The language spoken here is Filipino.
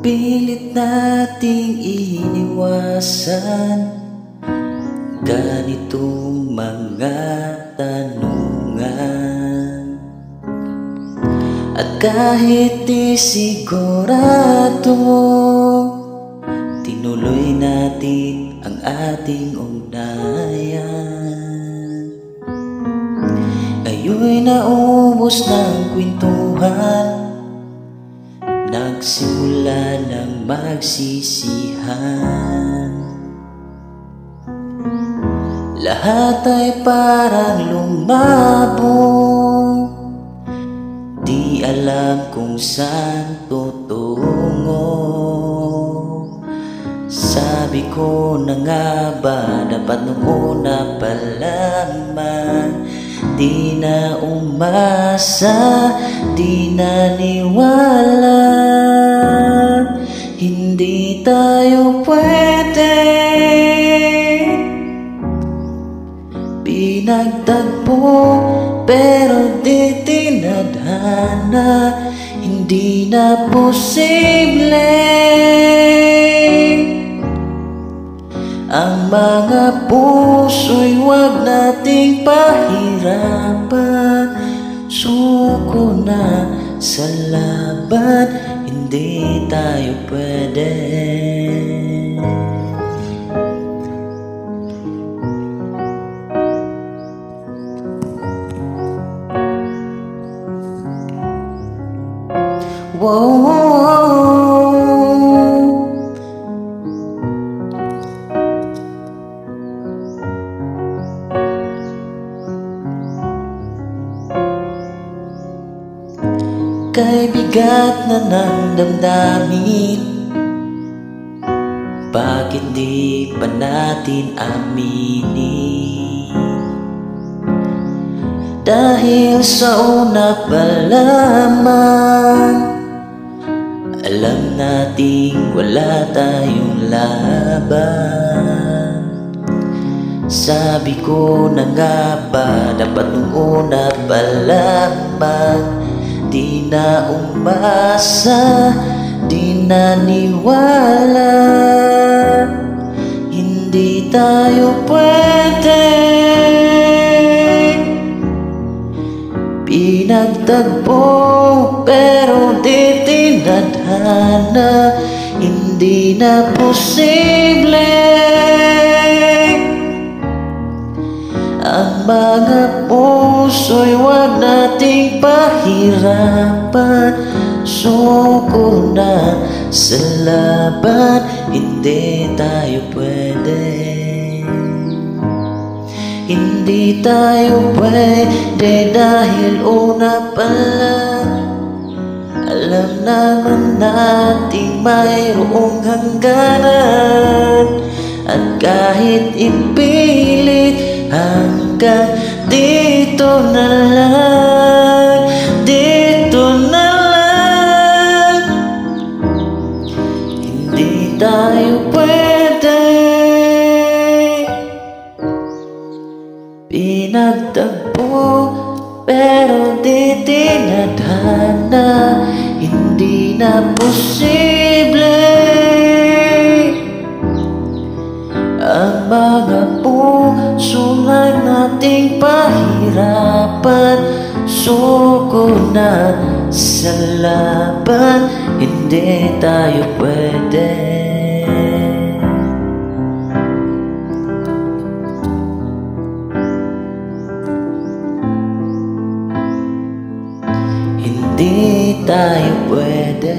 Pilit nating iniwasan ganitong mga tanungan. At kahit di sigurado, tinuloy natin ang ating ugnayan. Ngayon'y naubos ng kwentuhan, nagsimula ng magsisihan. Lahat ay parang lumabo, di alam kung saan tutungo. Sabi ko na nga ba, dapat nung una pa lamang di na umasa, di naniwala. Hindi tayo pwede, pinagtagpo pero di tinadhana. Hindi na posible ang mga puso'y wag nating pahirapan. Suko na sa laban, hindi tayo pwede. Kay bigat na ng damdamin, bakit di pa natin aminin? Dahil sa una pa lamang, alam nating wala tayong laban. Sabi ko na nga ba, dapat nung una pa lamang di na umasa, di naniwala. Hindi tayo pwede, pinagtagpo pero di tinadhana. Hindi na posible ang mga puso'y wag nating pahirapan. Suko na sa laban, hindi tayo pwede. Hindi tayo pwede dahil una pa lang, alam naman nating mayroong hangganan. At kahit ipilit, hanggang dito na lang, dito na lang. Hindi tayo pwede, pinagtagpo pero di tinadhana. Hindi na posible ang mga puso lang nating pahirapan. Suko na sa laban, hindi tayo pwede. Hindi tayo pwede.